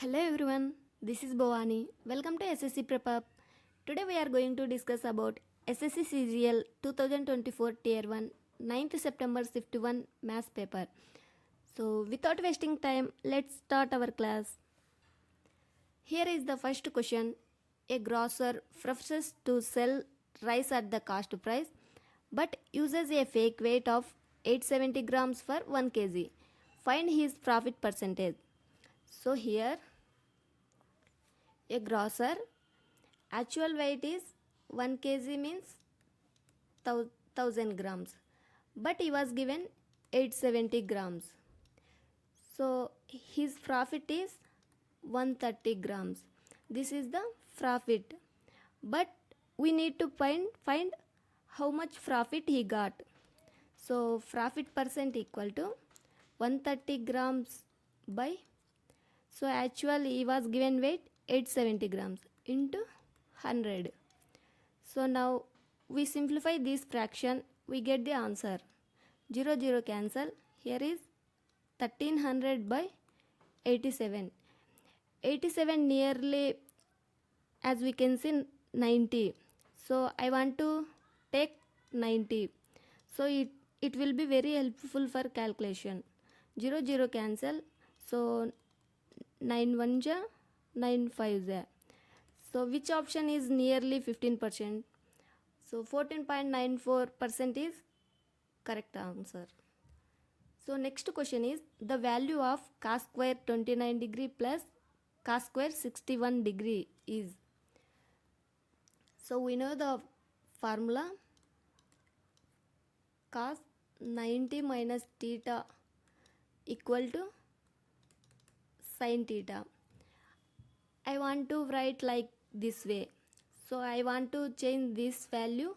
Hello everyone, this is Bhavani. Welcome to SSC PrepUp. Today we are going to discuss about SSC CGL 2024 Tier 1 9th September Shift 1 Maths paper. So without wasting time, let's start our class. Here is the first question. A grocer refuses to sell rice at the cost price but uses a fake weight of 870 grams for 1 kg. Find his profit percentage. So here a grocer actual weight is 1 kg means 1000 grams, but he was given 870 grams. So his profit is 130 grams. This is the profit, but we need to find how much profit he got. So profit percent equal to 130 grams by, so actually he was given weight 870 grams into 100. So now we simplify this fraction, we get the answer. 0 0 cancel. Here is 1300 by 87. 87 nearly, as we can see, 90. So I want to take 90. So it will be very helpful for calculation. 0 0 cancel. So 9 1 ja, 9 5 ja. So which option is nearly 15%? So 14.94% is correct answer. So next question is the value of cos square 29 degree plus cos square 61 degree is. So we know the formula cos 90 minus theta equal to sin theta. I want to write like this way. So I want to change this value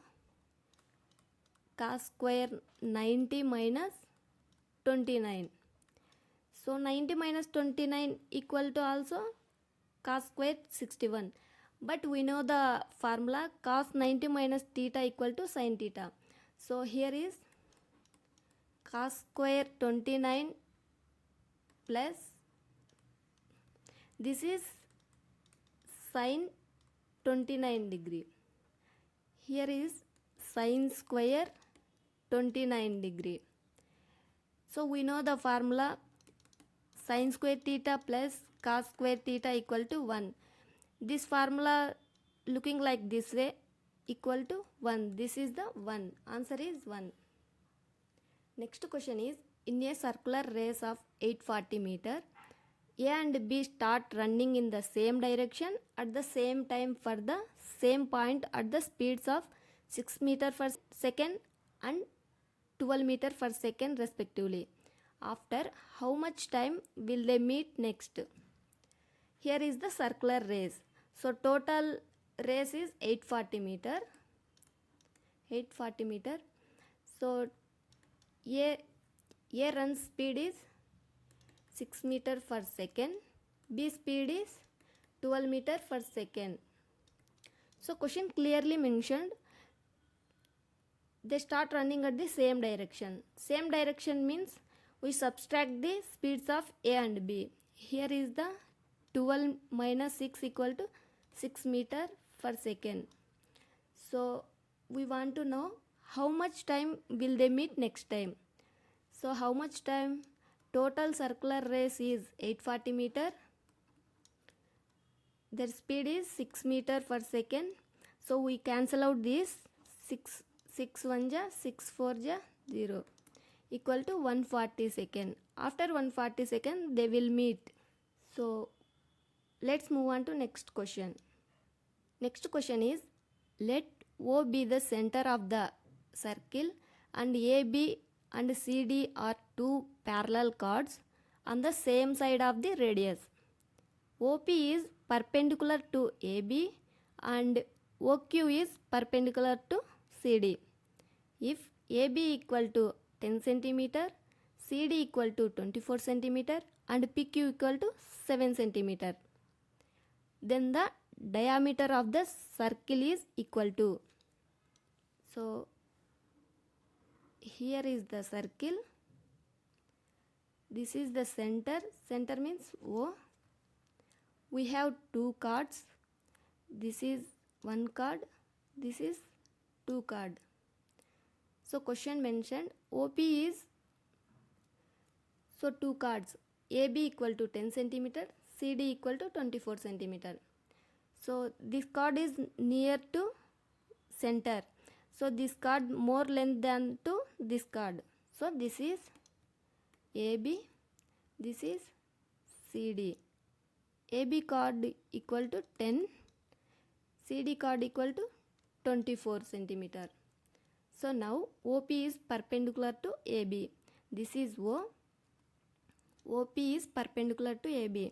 cos square 90 minus 29. So 90 minus 29 equal to also cos square 61. But we know the formula cos 90 minus theta equal to sin theta. So here is cos square 29 plus this is sin 29 degree. Here is sin square 29 degree. So we know the formula sin square theta plus cos square theta equal to 1. This formula looking like this way equal to 1. This is the 1. Answer is 1. Next question is in a circular race of 840 meter, A and B start running in the same direction at the same time for the same point at the speeds of 6 meter per second and 12 meter per second respectively. After how much time will they meet next? Here is the circular race. So total race is 840 meter. 840 meter. So A run speed is 6 meter per second. B speed is 12 meter per second. So question clearly mentioned they start running at the same direction. Same direction means we subtract the speeds of A and B. Here is the 12 minus 6 equal to 6 meter per second. So we want to know how much time will they meet next time. So how much time? Total circular race is 840 meter. Their speed is 6 meter per second. So we cancel out this 6 1 ja, 6 4 ja, 0 equal to 140 second. After 140 second they will meet. So let's move on to next question. Next question is let O be the center of the circle and AB and CD are two parallel chords on the same side of the radius. OP is perpendicular to AB and OQ is perpendicular to CD. If AB equal to 10 cm, CD equal to 24 cm and PQ equal to 7 cm, then the diameter of the circle is equal to. So here is the circle. This is the center. Center means O. We have two cards. This is one card, this is two card. So question mentioned OP is, so two cards, AB equal to 10 centimeter, CD equal to 24 centimeter. So this card is near to center. So this card more length than to this card. So this is AB, this is CD. AB card equal to 10, CD card equal to 24 centimeter. So now OP is perpendicular to AB. This is O. OP is perpendicular to AB.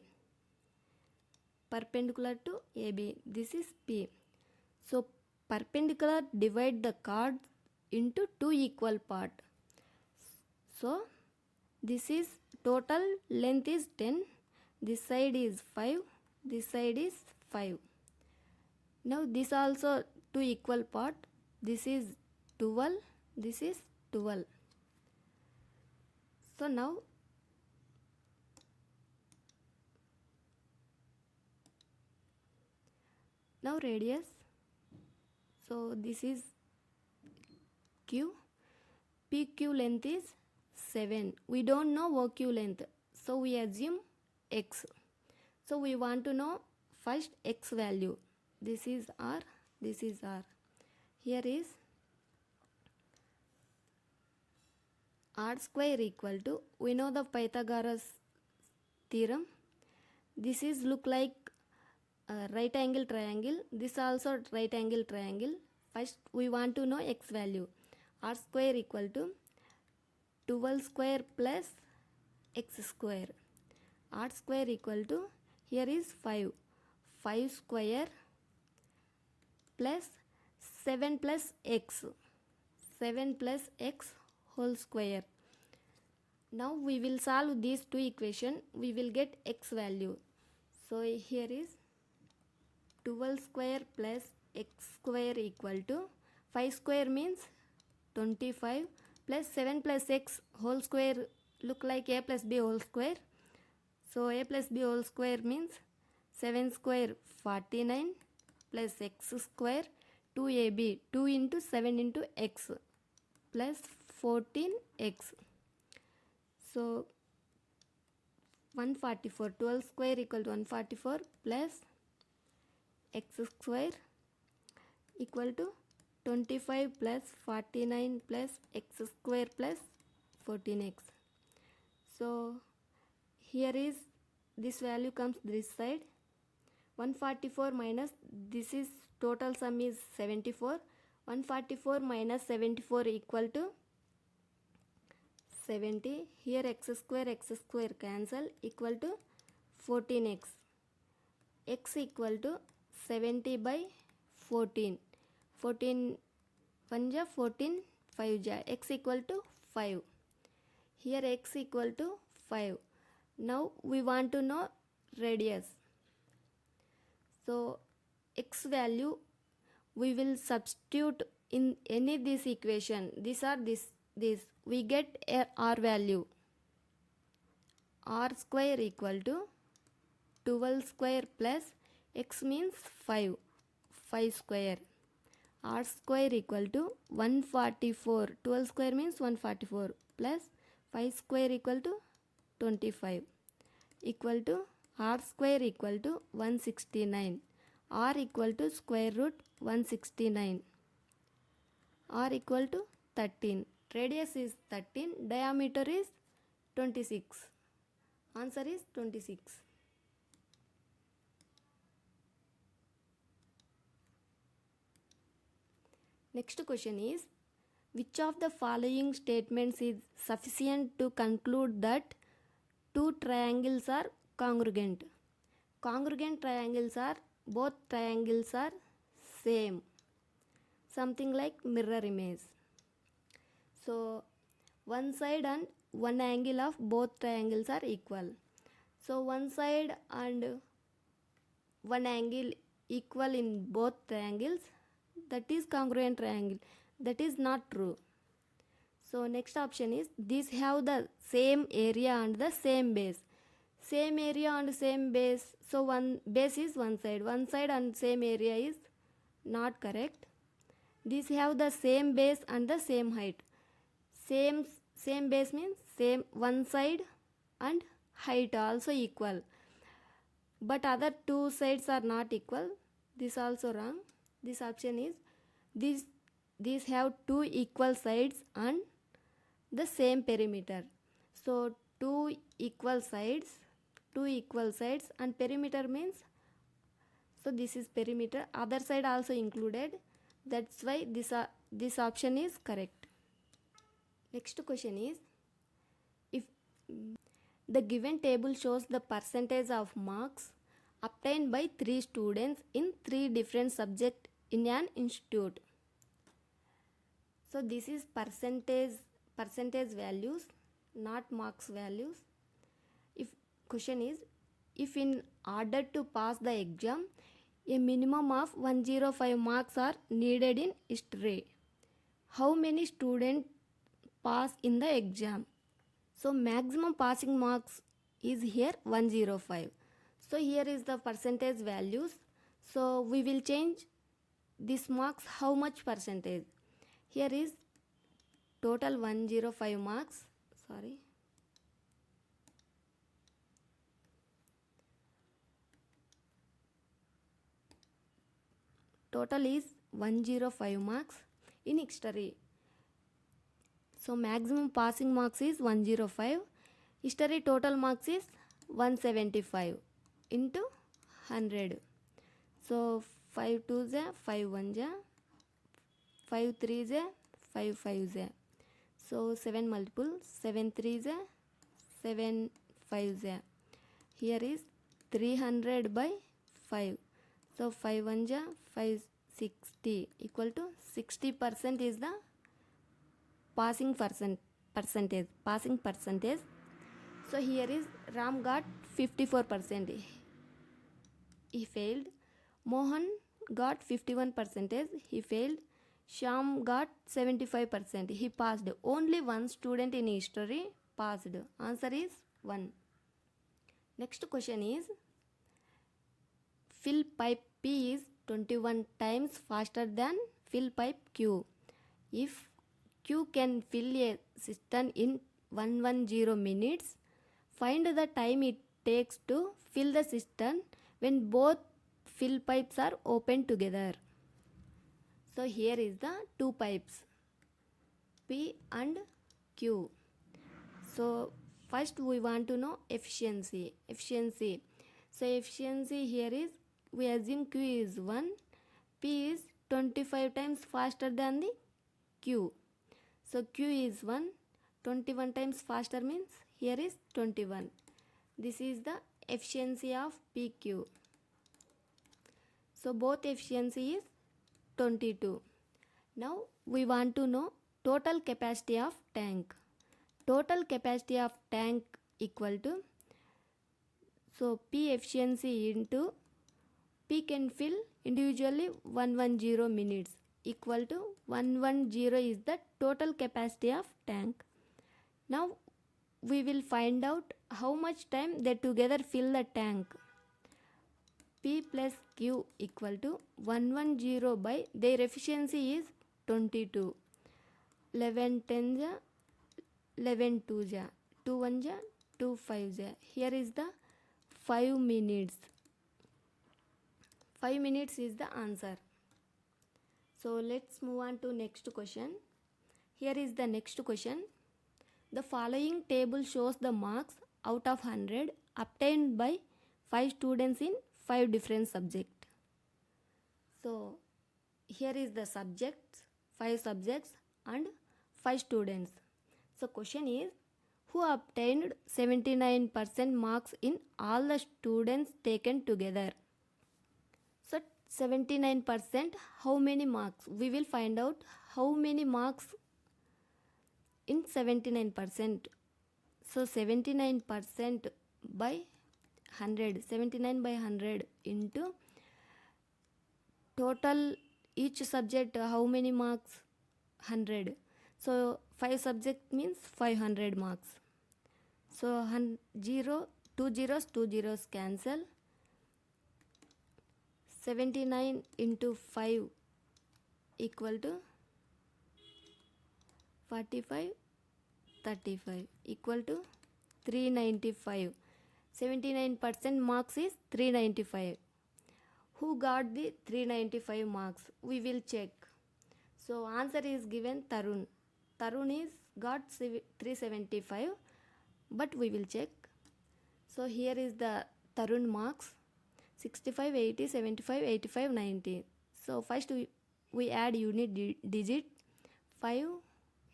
Perpendicular to AB. This is P. So perpendicular divide the card into two equal part. So this is total length is 10. This side is 5. This side is 5. Now this also two equal part. This is 12. This is 12. So now radius. So this is Q. PQ length is 7. We don't know OQ length. So we assume X. So we want to know first X value. This is R. This is R. Here is R square equal to, we know the Pythagoras theorem. This is look like right angle triangle. This also right angle triangle. First we want to know X value. R square equal to 12 square plus X square. R square equal to, here is 5. 5 square plus 7 plus X. 7 plus X whole square. Now we will solve these two equations. We will get X value. So here is 12 square plus X square equal to 5 square means 25 plus 7 plus X whole square look like A plus B whole square. So A plus B whole square means 7 square 49 plus X square 2AB, 2 into 7 into X plus 14X. So 144, 12 square equal to 144 plus X square equal to 25 plus 49 plus X square plus 14X. So here is, this value comes this side. 144 minus, this is total sum is 74. 144 minus 74 equal to 70. Here x square cancel, equal to 14x. X equal to 70 by 14. 14 1 ja 14 5 ja. X equal to 5. Here x equal to 5. Now we want to know radius. So x value we will substitute in any this equation. These are this. We get a r value. R square equal to 12 square plus x means 5. 5 square. R square equal to 144. 12 square means 144 plus 5 square equal to 25 equal to r square equal to 169. R equal to square root 169. R equal to 13. Radius is 13. Diameter is 26. Answer is 26. Next question is, which of the following statements is sufficient to conclude that two triangles are congruent? Congruent triangles are, both triangles are same. Something like mirror image. So one side and one angle of both triangles are equal. So one side and one angle equal in both triangles, that is congruent triangle. That is not true. So next option is, these have the same area and the same base. Same area and same base. So one base is one side and same area is not correct. These have the same base and the same height. Same base means same one side and height also equal. But other two sides are not equal. This also wrong. This option is these have two equal sides and the same perimeter. So two equal sides and perimeter means, so this is perimeter, other side also included, that's why this option is correct. Next question is, if the given table shows the percentage of marks obtained by 3 students in 3 different subjects in an institute. So this is percentage values, not marks values. If question is, if in order to pass the exam, a minimum of 105 marks are needed in history, how many students pass in the exam? So maximum passing marks is here 105. So here is the percentage values. So we will change this marks how much percentage. Here is total 105 marks. Total is 105 marks in history. So maximum passing marks is 105. History total marks is 175 into 100. So 5 2s are 5 1s are 5 3s are 5 5s are. So 7 multiple 7 3s are 7 5s are. Here is 300 by 5. So 5 1s are 5 60 equal to 60% is the passing percentage. So here is Ram got 54%. He failed. Mohan got 51%. He failed. Sham got 75%. He passed. Only one student in history passed. Answer is 1. Next question is, fill pipe P is 21 times faster than fill pipe Q. If Q can fill a cistern in 110 minutes, find the time it takes to fill the cistern when both fill pipes are open together. So here is the two pipes, P and Q. So first we want to know efficiency. So efficiency here is, we assume Q is 1, P is 25 times faster than the Q. So Q is 1, 21 times faster means here is 21. This is the efficiency of PQ. So both efficiency is 22. Now we want to know total capacity of tank. Total capacity of tank equal to, so P efficiency into P can fill individually 110 minutes equal to 110 is the total capacity of tank. Now we will find out how much time they together fill the tank. P plus Q equal to 110 by their efficiency is 22. 11 10 ja, 11 2 ja, 2 1 ja, 2 5 ja. Here is the 5 minutes. 5 minutes is the answer. So let's move on to next question. Here is the next question. The following table shows the marks out of 100 obtained by 5 students in 5 different subjects. So here is the subjects, 5 subjects and 5 students. So question is, who obtained 79% marks in all the students taken together? So 79%, how many marks? We will find out how many marks in 79%. So 79% by 100, 79 by 100 into total each subject how many marks? 100. So 5 subject means 500 marks. So 0 2 zeros cancel. 79 into 5 equal to 45, 35 equal to 395. 79% marks is 395. Who got the 395 marks? We will check. So answer is given Tarun. Tarun is got 375, but we will check. So here is the Tarun marks: 65, 80, 75, 85, 90. So first we add unit digit. 5,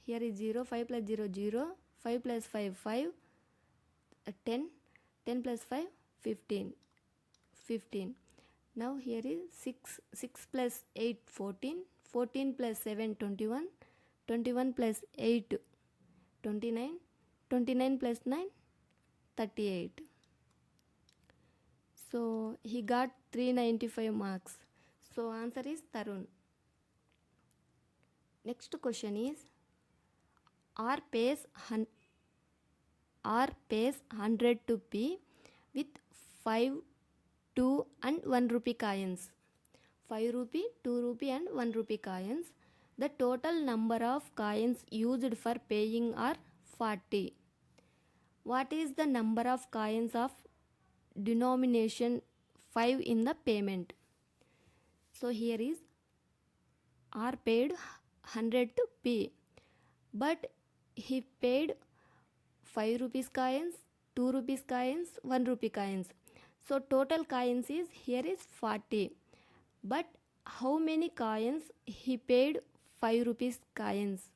here is 0, 5 plus 0, 0, 5 plus 5, 5, 10, 10 plus 5, 15, 15. Now here is 6, 6 plus 8, 14, 14 plus 7, 21, 21 plus 8, 29, 29 plus 9, 38. So he got 395 marks. So answer is Tarun. Next question is, R pays 100 to P with 5, 2 and 1 rupee coins. 5 rupee, 2 rupee and 1 rupee coins. The total number of coins used for paying are 40. What is the number of coins of denomination 5 in the payment? So here is R paid 100 to P, but he paid 5 rupees coins, 2 rupees coins, 1 rupee coins. So total coins is here is 40. But how many coins he paid 5 rupees coins?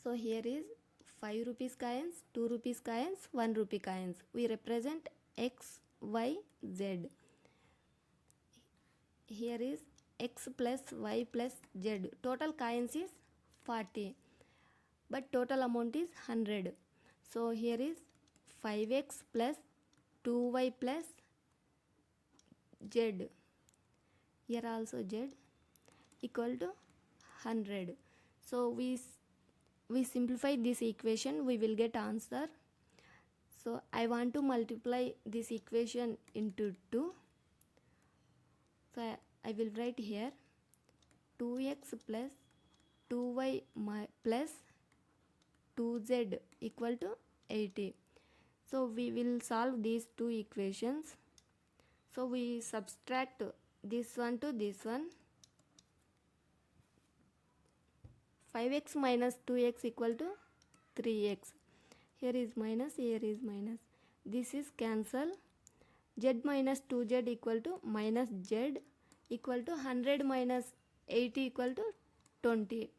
So here is 5 rupees coins, 2 rupees coins, 1 rupee coins. We represent X, Y, Z. Here is X plus Y plus Z. Total coins is 40. But total amount is 100. So here is 5x plus 2y plus Z. Here also Z equal to 100. So we simplify this equation, we will get answer. So I want to multiply this equation into 2. So I will write here 2x plus 2y plus 2z equal to 80. So we will solve these two equations. So we subtract this one to this one. 5x minus 2x equal to 3x. Here is minus, here is minus. This is cancel. Z minus 2z equal to minus z equal to 100 minus 80 equal to 20.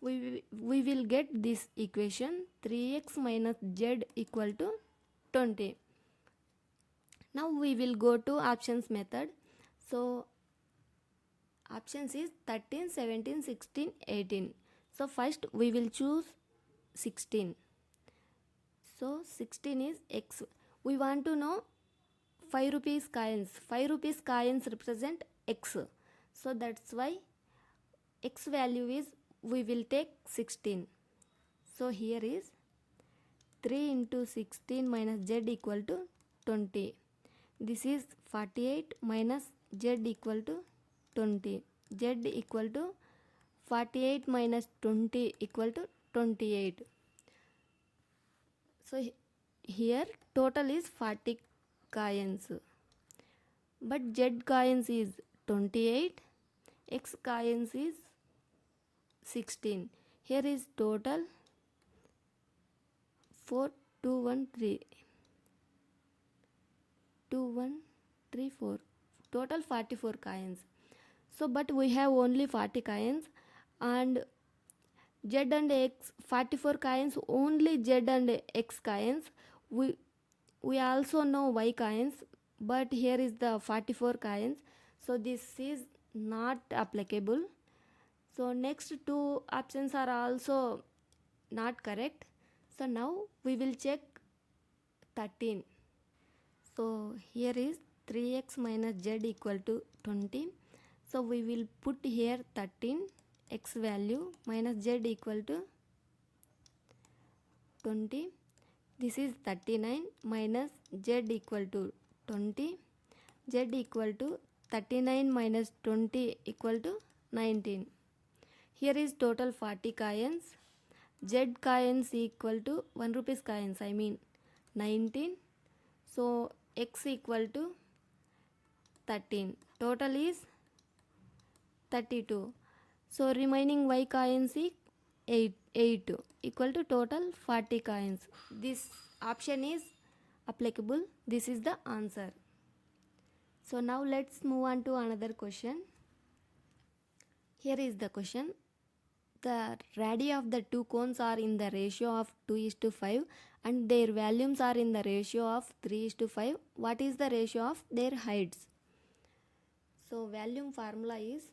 We will get this equation 3x minus z equal to 20. Now we will go to options method. So options is 13, 17, 16, 18. So first we will choose 16. So 16 is X. We want to know 5 rupees coins. 5 rupees coins represent X. So that's why X value is, we will take 16. So here is 3 into 16 minus Z equal to 20. This is 48 minus Z equal to 20. Z equal to 48 minus 20 equal to 28. So here total is 40 coins. But Z coins is 28. X coins is 16. Here is total 4, 2, 1, 3. 2, 1, 3, 4. Total 44 coins. So but we have only 40 coins, and Z and X 44 coins, only Z and X coins. We also know Y coins, but here is the 44 coins. So this is not applicable. So next two options are also not correct. So now we will check 13. So here is 3x minus z equal to 20. So we will put here 13, x value minus z equal to 20. This is 39 minus z equal to 20. Z equal to 39 minus 20 equal to 19. Here is total 40 coins. Z coins equal to 1 rupees coins, I mean 19. So x equal to 13. Total is 32. So remaining y coins is 8 equal to total 40 coins. This option is applicable. This is the answer. So now let's move on to another question. Here is the question. The radii of the two cones are in the ratio of 2:5 and their volumes are in the ratio of 3:5. What is the ratio of their heights? So volume formula is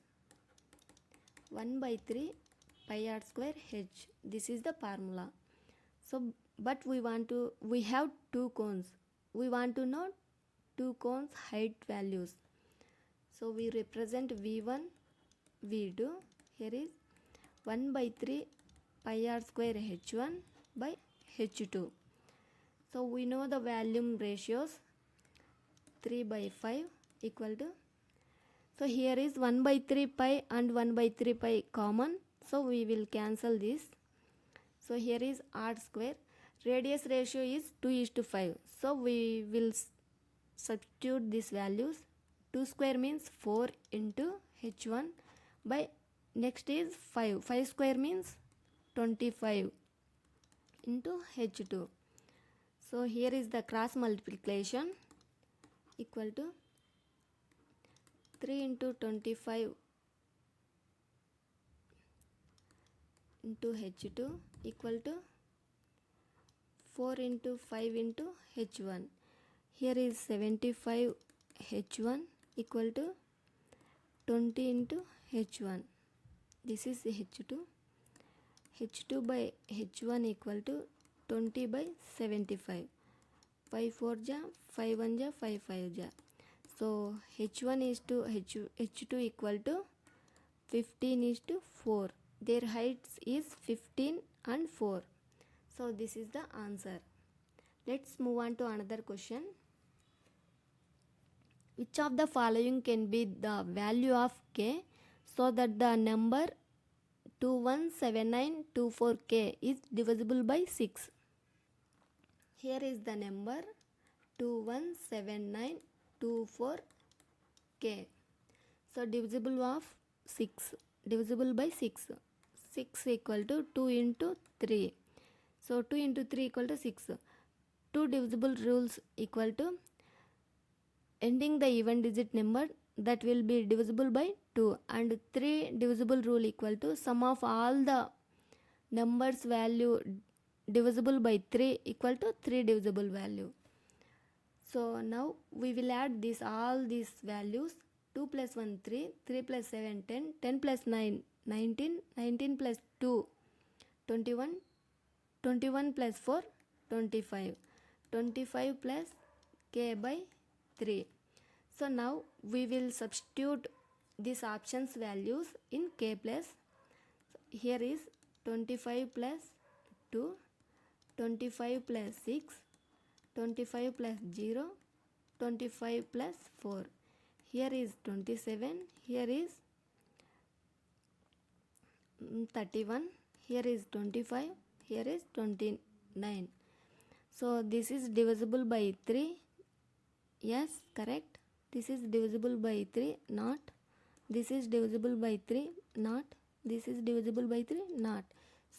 1 by 3 pi r square h. This is the formula. So but we have two cones. We want to know two cones height values. So we represent V1, V2. Here is 1 by 3 pi r square h1 by h2. So we know the volume ratios 3 by 5 equal to. So here is 1 by 3 pi and 1 by 3 pi common. So we will cancel this. So here is r square. Radius ratio is 2:5. So we will substitute these values. 2 square means 4 into h1 by next is 5. 5 square means 25 into h2. So here is the cross multiplication equal to 3 into 25 into h2 equal to 4 into 5 into h1. Here is 75 h1 equal to 20 into h1. This is h2. h2 by h1 equal to 20 by 75. 5 4 ja, 5 1 ja, 5 5 ja. So h1 is to h2 equal to 15 is to 4. Their heights is 15 and 4. So this is the answer. Let's move on to another question. Which of the following can be the value of k so that the number 217924k is divisible by 6? Here is the number 217924k. So divisible of 6, divisible by 6. 6 equal to 2 into 3. So 2 into 3 equal to 6. 2 divisible rules equal to ending the even digit number that will be divisible by 2, and 3 divisible rule equal to sum of all the numbers value divisible by 3 equal to 3 divisible value. So now we will add all these values. 2 plus 1 3, 3 plus 7 10, 10 plus 9 19, 19 plus 2 21, 21 plus 4 25, 25 plus k by 3. So now we will substitute these options values in k plus. Here is 25 plus 2, 25 plus 6, 25 plus 0, 25 plus 4. Here is 27, here is 31, here is 25, here is 29. So this is divisible by 3. Yes, correct. This is divisible by 3, not. This is divisible by 3, not. This is divisible by 3, not.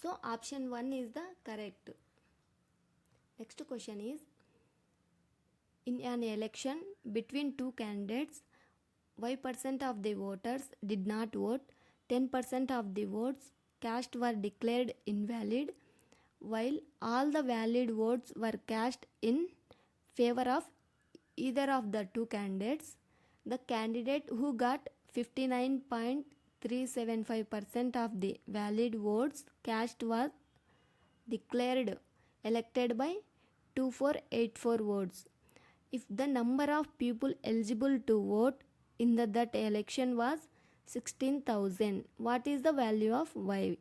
So option 1 is the correct. Next question is, in an election between two candidates, y% of the voters did not vote, 10% of the votes cast were declared invalid, while all the valid votes were cast in favor of either of the two candidates. The candidate who got 59.375% of the valid votes cast was declared elected by 2484 votes. If the number of people eligible to vote in that election was 16,000, what is the value of y?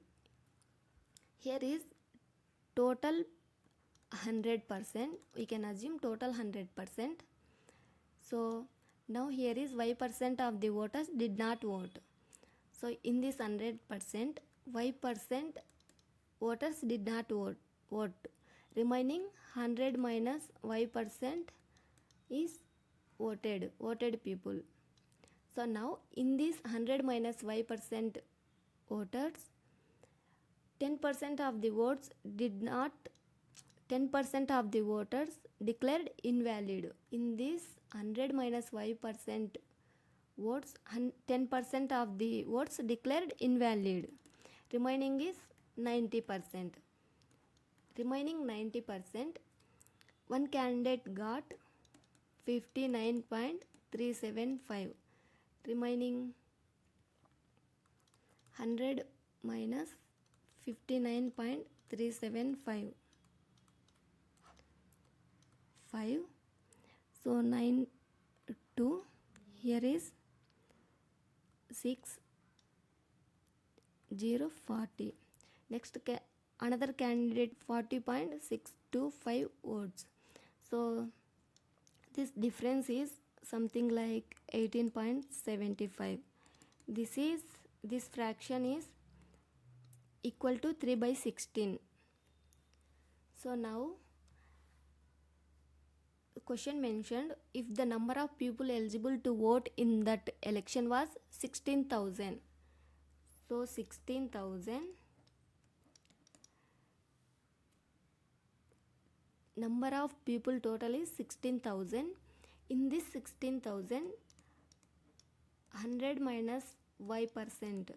Here is total 100%. We can assume total 100%. So now here is y% of the voters did not vote. So in this 100%, y% voters did not vote. Remaining 100 minus y% is voted people. So now in this 100 minus y% voters, 10% of the votes did not 10% of the voters declared invalid. In this 100 minus y% votes, 10% of the votes declared invalid. Remaining is 90%. Remaining 90%, one candidate got 59.375. Remaining 100 minus 59.375. 5. So 9 2, here is 6 0 40. Next another candidate 40.625 votes. So this difference is something like 18.75. This fraction is equal to 3 by 16. So now question mentioned, if the number of people eligible to vote in that election was 16,000. So 16,000, number of people total is 16,000. In this 16,000, 100 minus y%.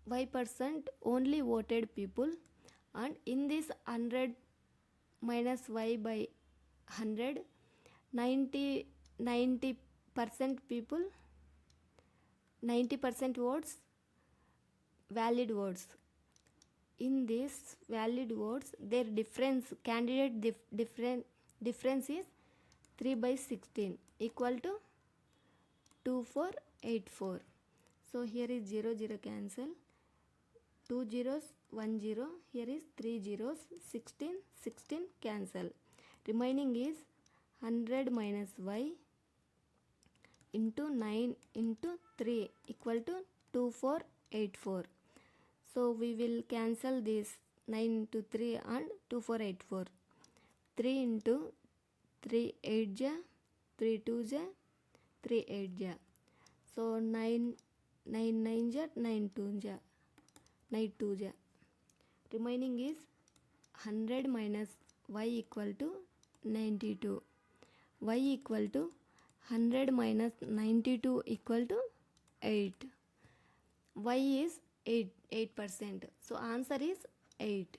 Y% only voted people, and in this 100 minus y by 100, 90% people, 90% votes valid votes. In this valid votes, their candidate difference is 3 by 16 equal to 2484. So here is 0 0 cancel, 2 zeros 1 0, here is 3 zeros, 16 cancel. Remaining is 100 minus y into 9 into 3 equal to 2484. So we will cancel this 9 into 3 and 2484. 3 into 3 8 ja, 3 2 ja, 3 8 ja. So 9 9 ja, 9 2 ja, 9 2 ja. Remaining is 100 minus y equal to 92. Y equal to 100 minus 92 equal to 8. Y is 8%. So answer is 8.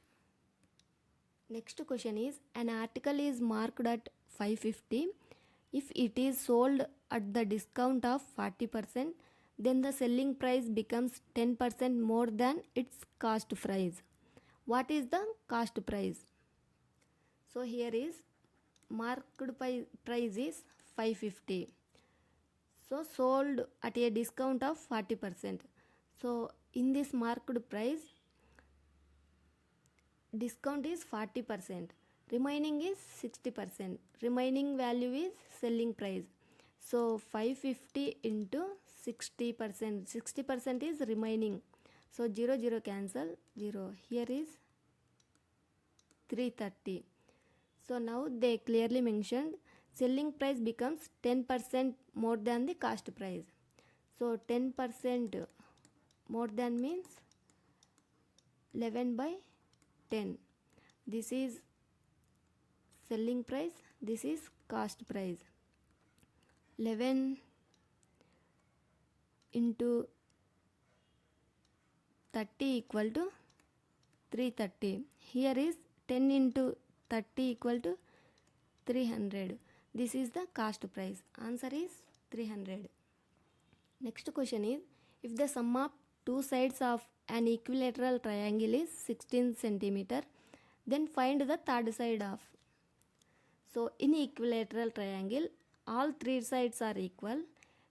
Next question is, an article is marked at 550. If it is sold at the discount of 40%, then the selling price becomes 10% more than its cost price. What is the cost price? So here is marked price is 550. So sold at a discount of 40%. So in this marked price, discount is 40%. Remaining is 60%. Remaining value is selling price. So 550 into 60%. 60% is remaining. So 0 0 cancel, 0. Here is 330. So now they clearly mentioned selling price becomes 10% more than the cost price. So 10% more than means 11 by 10. This is selling price, this is cost price. 11 into 30 equal to 330. Here is 10 into 30 equal to 300. This is the cost price. Answer is 300. Next question is, if the sum of two sides of an equilateral triangle is 16 centimeter, then find the third side of. So in equilateral triangle, all three sides are equal.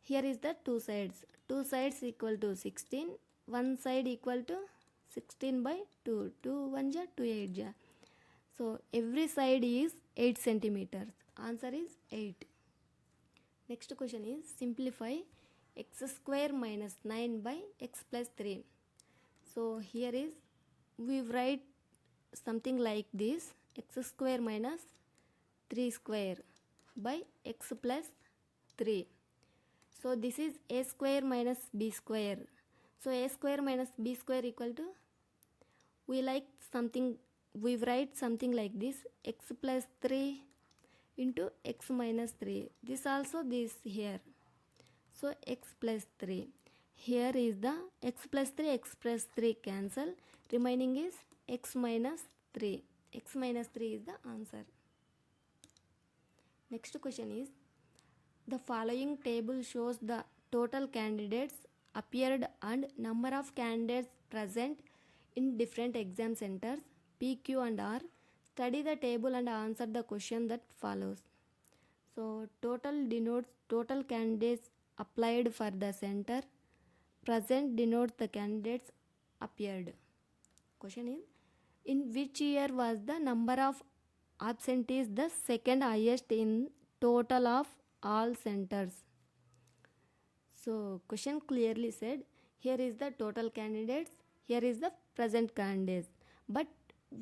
Here is the two sides. Two sides equal to 16. One side equal to 16 by 2. 2 1 ja, 2 8 ja. So every side is 8 centimeters. Answer is 8. Next question is simplify x square minus 9 by x plus 3. So here is we write something like this, x square minus 3 square by x plus 3. So this is a square minus b square. So a square minus b square equal to, we write something like this, x plus 3 into x minus 3. This also this here. So x plus 3. Here is the x plus 3 cancel. Remaining is x minus 3. X minus 3 is the answer. Next question is, the following table shows the total candidates appeared and number of candidates present in different exam centers P, Q and R. Study the table and answer the question that follows. So total denotes total candidates applied for the center. Present denotes the candidates appeared. Question is, in which year was the number of absentees the second highest in total of all centers? So question clearly said, here is the total candidates, here is the present candidates, but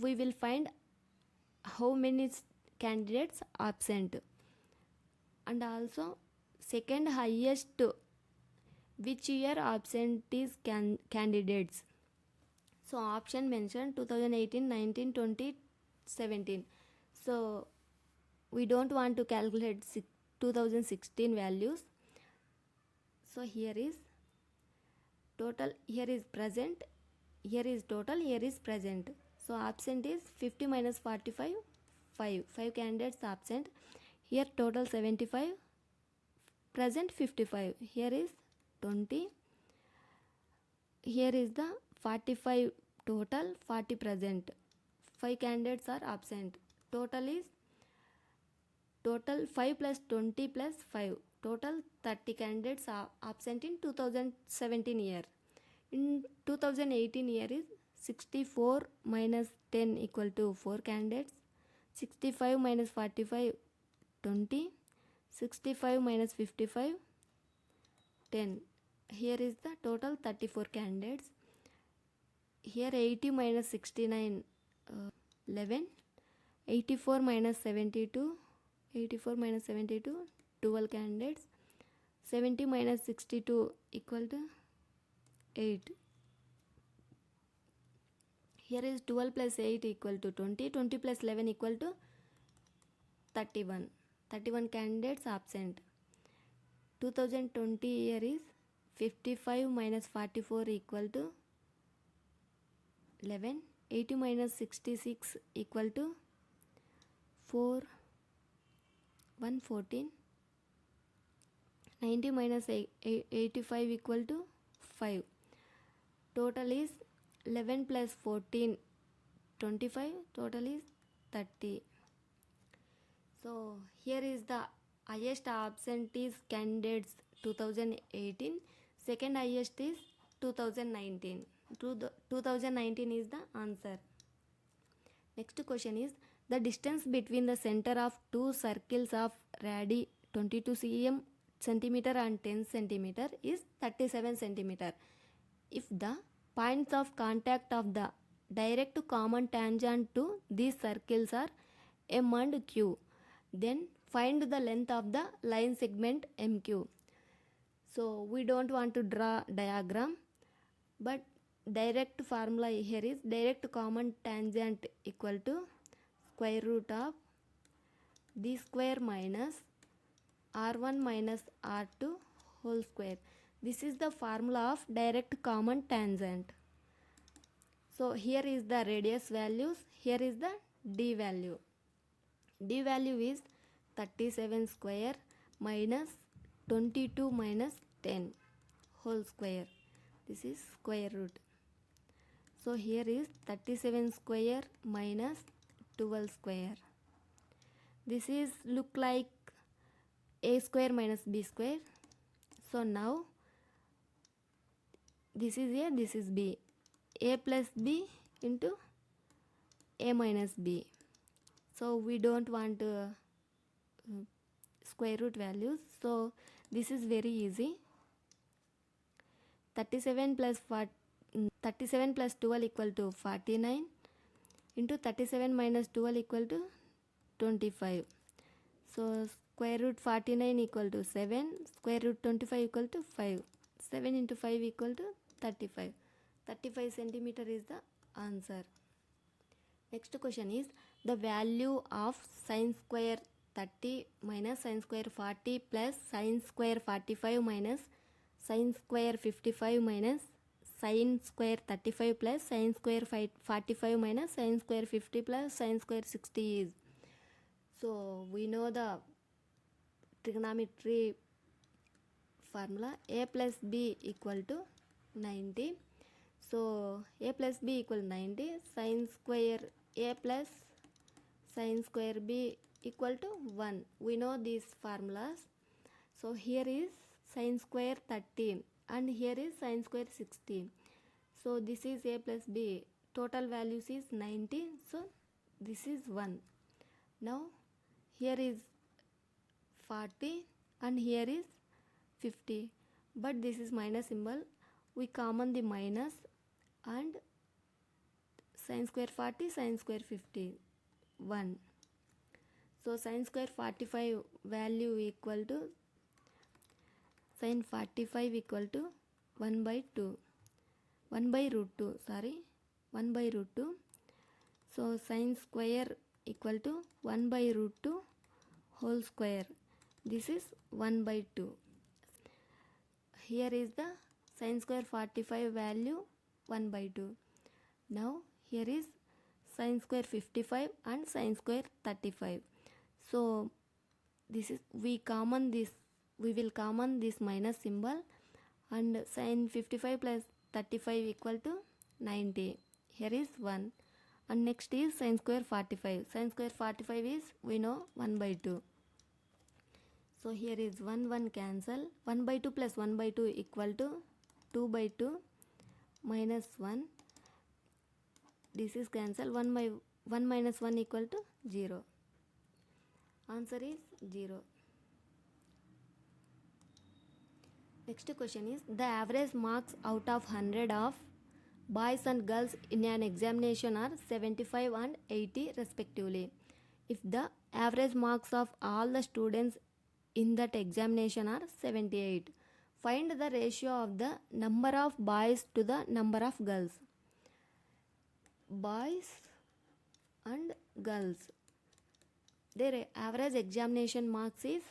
we will find how many candidates absent, and also second highest which year absentees candidates. So option mentioned 2018, 19, 20, 17. So we don't want to calculate 2016 values. So here is total, here is present, here is total, here is present. So absent is 50 minus 45, 5 candidates absent. Here total 75, present 55. Here is 20. Here is the 45 total, 40 present. 5 candidates are absent. Total is 5 plus 20 plus 5. Total 30 candidates are absent in 2017 year. In 2018 year is 64 minus 10 equal to 4 candidates. 65 minus 45, 20. 65 minus 55, 10. Here is the total 34 candidates. Here 80 minus 69, 11. 84 minus 72, 12 candidates. 70 minus 62 equal to 8. Here is 12 plus 8 equal to 20. 20 plus 11 equal to 31. 31 candidates absent. 2020 year is 55 minus 44 equal to 11. 80 minus 66 equal to 4, 114. 90 minus 85 equal to 5. Total is 11 plus 14, 25. Total is 30. So here is the highest absentees candidates 2018. Second highest is 2019. 2019 is the answer. Next question is, the distance between the center of two circles of radii 22 centimeter and 10 centimeter is 37 centimeter. If the points of contact of the direct common tangent to these circles are M and Q, then find the length of the line segment MQ. So we don't want to draw diagram, but direct formula here is direct common tangent equal to square root of d square minus r1 minus r2 whole square. This is the formula of direct common tangent. So here is the radius values, here is the d value. D value is 37 square minus 22 minus 10 whole square. This is square root. So here is 37 square minus 12 square. This is look like a square minus b square. So now this is a, this is b. A plus b into a minus b. So we don't want square root values. So this is very easy. 37 plus 12 equal to 49 into 37 minus 12 equal to 25. So square root 49 equal to 7, square root 25 equal to 5. 7 into 5 equal to 35. 35 centimeter is the answer. Next question is the value of sine square 30 minus sine square 40 plus sine square 45 minus sine square 55 minus sine square 35 plus sine square 45 minus sine square 50 plus sine square 60 is. So we know the trigonometry formula. A plus b equal to 90. So a plus b equal 90. Sine square a plus sine square b equal to 1. We know these formulas. So here is sine square 30 and here is sine square 60. So this is a plus b. Total values is 90. So this is 1. Now here is 40 and here is 50. But this is minus symbol. We common the minus and sine square 40, sine square 50, 1. So sine square 45 value equal to sine 45 equal to 1 by 2. 1 by root 2, sorry. 1 by root 2. So sine square equal to 1 by root 2 whole square. This is 1 by 2. Here is the sine square 45 value 1 by 2. Now here is sine square 55 and sine square 35. So this is we will common this minus symbol and sine 55 plus 35 equal to 90. Here is 1 and next is sine square 45. Sine square 45 is we know 1 by 2. So here is 1 cancel. 1 by 2 plus 1 by 2 equal to 2 by 2 minus 1. This is cancel. 1 by 1 minus 1 equal to 0. Answer is 0. Next question is the average marks out of 100 of boys and girls in an examination are 75 and 80 respectively. If the average marks of all the students in that examination are 78, find the ratio of the number of boys to the number of girls. Boys and girls, their average examination marks is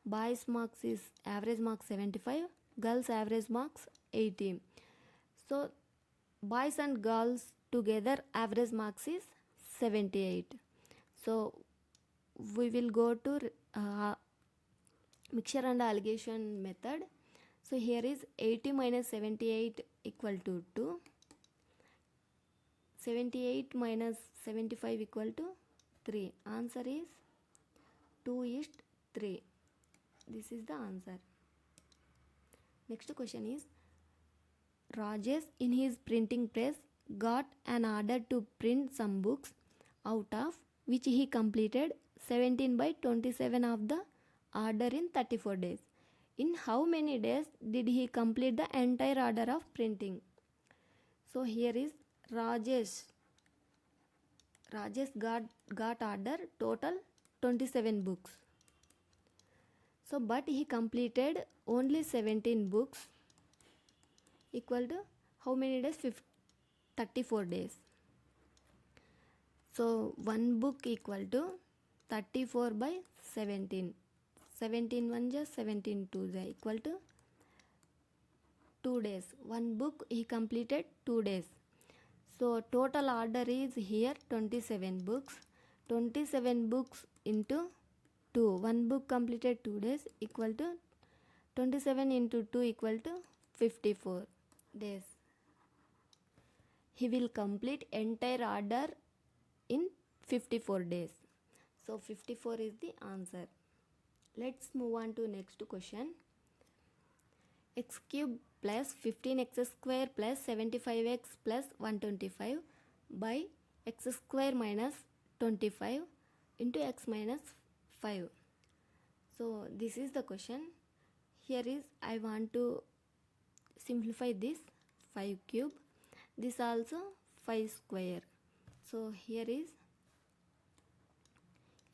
boys marks is average marks 75, girls average marks 80. So boys and girls together average marks is 78. So we will go to mixture and allegation method. So here is 80 minus 78 equal to 2. 78 minus 75 equal to 3. Answer is 2:3. This is the answer. Next question is Rajesh in his printing press got an order to print some books, out of which he completed 17 by 27 of the order in 34 days. In how many days did he complete the entire order of printing? So here is Rajesh got order total 27 books. So but he completed only 17 books equal to how many days? 34 days. So one book equal to 34 by 17. 17 1 just 17 2 equal to 2 days. One book he completed 2 days. So total order is here 27 books. 27 books into 2. One book completed 2 days equal to 27 into 2 equal to 54 days. He will complete entire order in 54 days. So 54 is the answer. Let's move on to next question. X cube plus 15x square plus 75x plus 125 by x square minus 25 into x minus 5. So this is the question. Here is I want to simplify this 5 cube. This also 5 square. So here is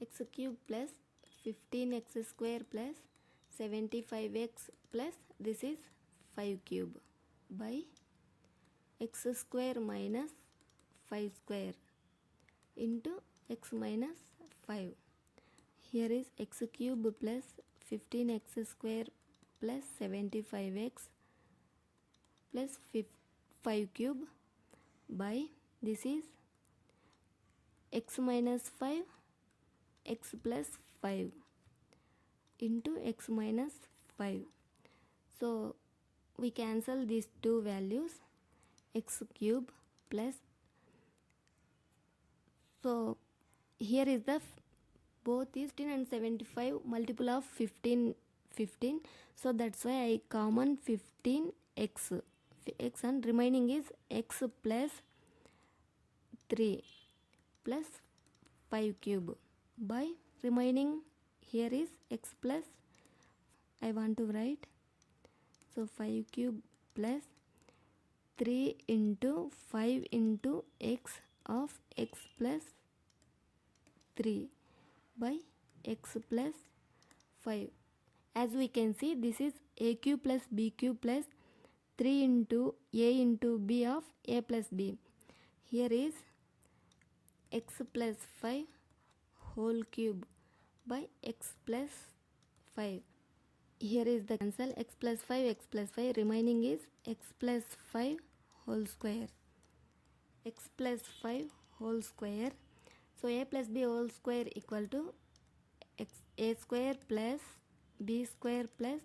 x cube plus 15x square plus 75x plus this is 5 cube by x square minus 5 square into x minus 5. Here is x cube plus 15x square plus 75x plus 5 cube by this is x minus 5 x plus 5 into x minus 5. So we cancel these two values, x cube plus, so here is the both is 15 and 75 multiple of 15, so that's why I common 15x x and remaining is x plus 3 plus 5 cube by remaining here is x plus, I want to write, so 5 cube plus 3 into 5 into x of x plus 3 by x plus 5. As we can see, this is a cube plus b cube plus 3 into a into b of a plus b. Here is x plus 5 whole cube by x plus 5. Here is the cancel, x plus 5 remaining is x plus 5 whole square, x plus 5 whole square. So a plus b whole square equal to x a square plus b square plus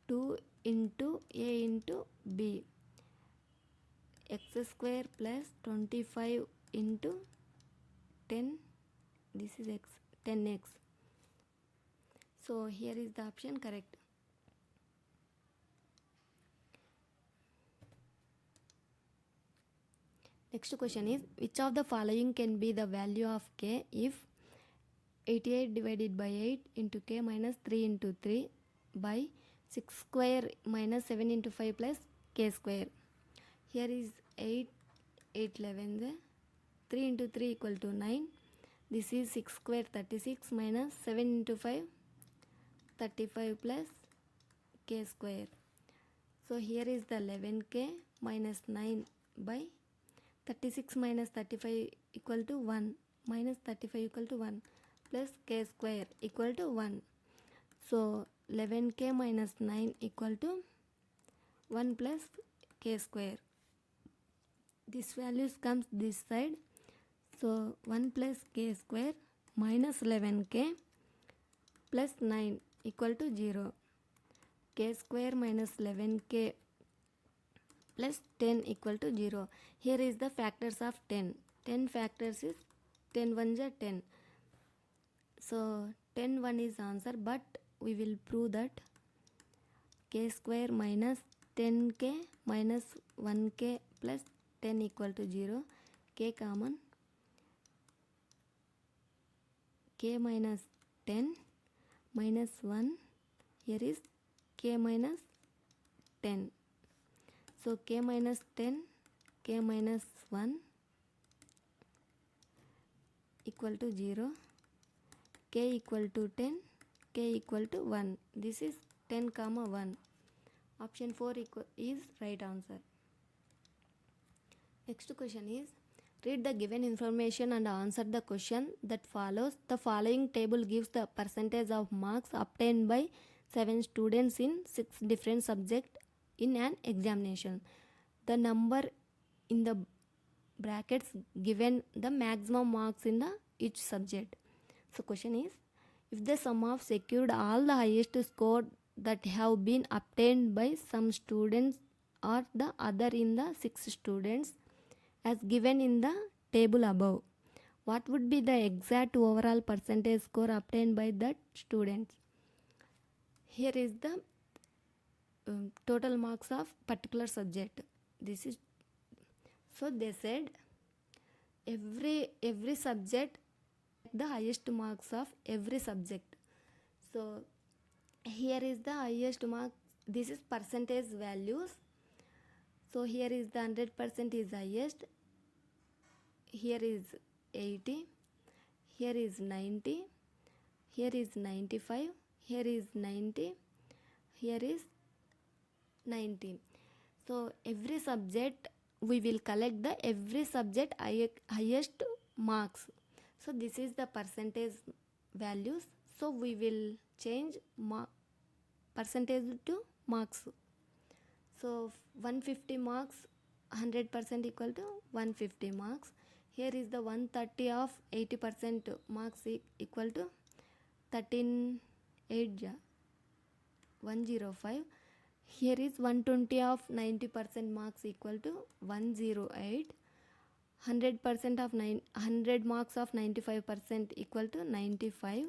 2 into a into b, x square plus 25 into 10, this is x 10x. So here is the option correct. Next question is, which of the following can be the value of k if 88 divided by 8 into k minus 3 into 3 by 6 square minus 7 into 5 plus k square. Here is 8 11s, 3 into 3 equal to 9. This is 6 square 36 minus 7 into 5 35 plus k square. So here is the 11k minus 9 by 36 minus 35 equal to 1 minus 35 equal to 1 plus k square equal to 1. So 11k minus 9 equal to 1 plus k square. This values comes this side. So 1 plus k square minus 11k plus 9 equal to 0. K square minus 11k plus 10 equal to 0. Here is the factors of 10. 10 factors is 10 ones are 10. So 10 1 is answer, but we will prove that k square minus 10k minus 1k plus 10 equal to 0. K common, k minus 10 minus 1, here is k minus 10. So k minus 10, k minus 1 equal to 0, k equal to 10, k equal to 1. This is 10 comma 1. Option 4 is right answer. Next question is, read the given information and answer the question that follows. The following table gives the percentage of marks obtained by 7 students in 6 different subjects in an examination. The number in the brackets given the maximum marks in the each subject. So question is, if the sum of secured all the highest score that have been obtained by some students or the other in the 6 students as given in the table above, what would be the exact overall percentage score obtained by that students? Here is the total marks of particular subject. This is, so they said every subject collect the highest marks of every subject. So here is the highest mark. This is percentage values. So here is the 100% is highest. Here is 80. Here is 90. Here is 95. Here is 90. Here is 90. So every subject we will collect the every subject highest marks. So this is the percentage values. So we will change percentage to marks. So 150 marks, 100% equal to 150 marks. Here is the 130 of 80% marks equal to 13 105. Here is 120 of 90% marks equal to 108. 100% of 100 marks of 95% equal to 95.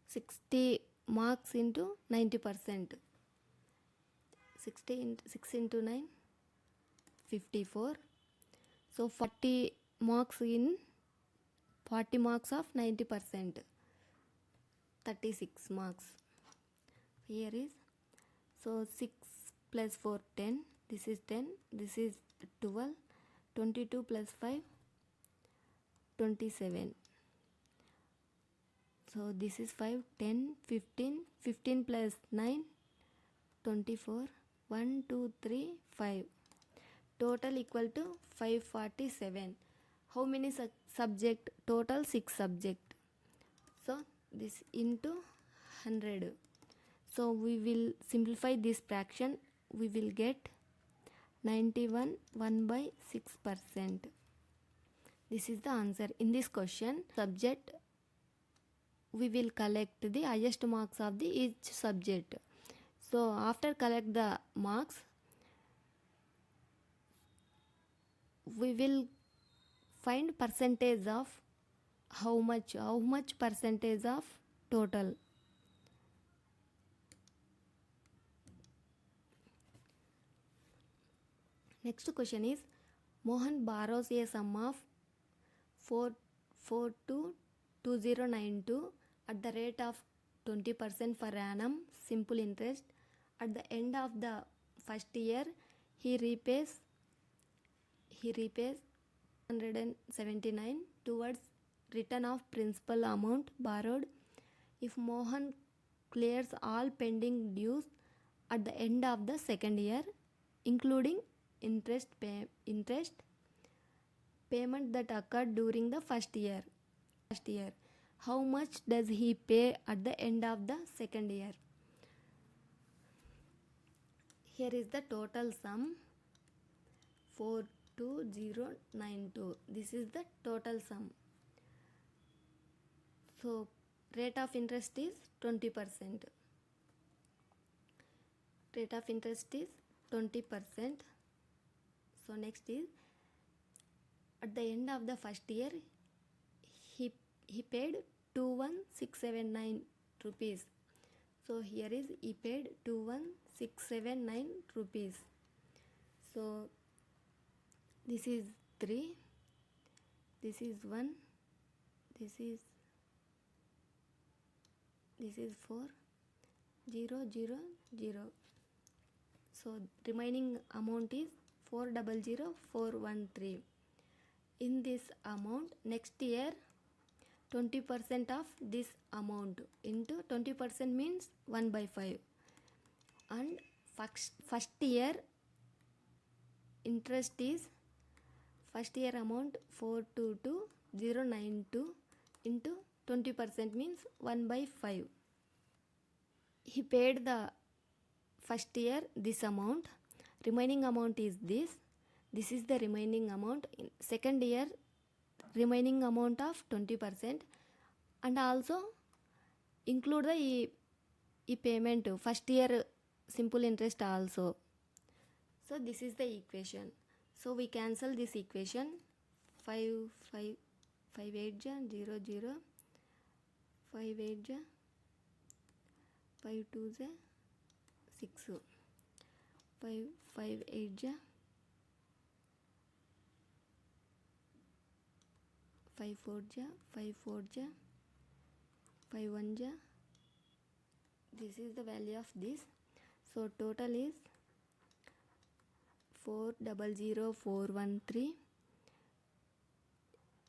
60 marks into 90%. 60 into 6 into 9, 54. So 40 marks in 40 marks of 90%, 36 marks. Here is, so 6 plus 4, 10. This is 10. This is 12. 22 plus 5, 27. So this is 5, 10, 15. 15 plus 9, 24. 1, 2, 3, 5. Total equal to 547. How many subject? Total 6 subject. So this into 100. So we will simplify this fraction. We will get 91 1 by 6%. This is the answer. In this question, subject we will collect the highest marks of the each subject. So after collect the marks, we will find percentage of how much percentage of total. Next question is, Mohan borrows a sum of 4422092 at the rate of 20% per annum simple interest. At the end of the first year, he repays 179 towards return of principal amount borrowed. If Mohan clears all pending dues at the end of the second year, including interest payment that occurred during the first year, how much does he pay at the end of the second year? Here is the total sum, 42092. This is the total sum. So rate of interest is 20%. Rate of interest is 20%. So next is, at the end of the first year, he paid 21679 rupees. So here is, he paid 21679 rupees. So this is 3, this is 1, this is 4, 0, 0, 0. So remaining amount is 400,413. In this amount, next year 20% of this amount into 20% means 1 by 5. And first year interest is, first year amount 422,092 into 20% means 1 by 5. He paid the first year this amount. Remaining amount is this. This is the remaining amount. In second year, remaining amount of 20%, and also include the payment first year simple interest also. So this is the equation. So we cancel this equation. 5 8 0 0, 5 8 5 2 6, 5 8 5 4 ja, 5 4 ja, 5 1 ja. This is the value of this. So total is 400,413,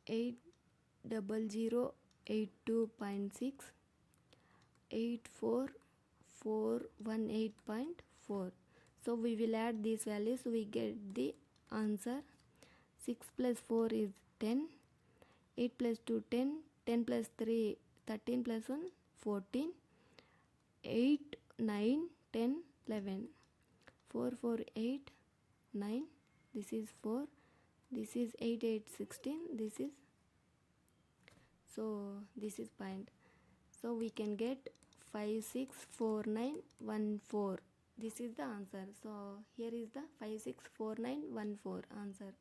800,82.6, 84418.4. So we will add these values, we get the answer. 6 plus 4 is 10, 8 plus 2 10, 10 plus 3 13 plus 1 14, 8 9 10 11, 4 4 8 9, this is 4, this is 8 8 16, this is, so this is point. So we can get 564914. This is the answer. So here is the 564914 answer.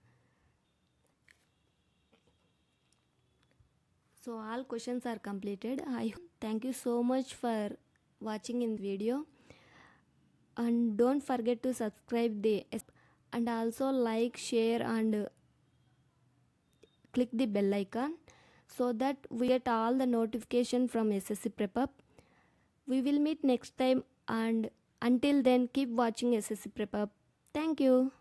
So all questions are completed. Thank you so much for watching in video, and don't forget to subscribe and also like, share and click the bell icon so that we get all the notification from SSC PrepUp. We will meet next time, and until then keep watching SSC PrepUp. Thank you.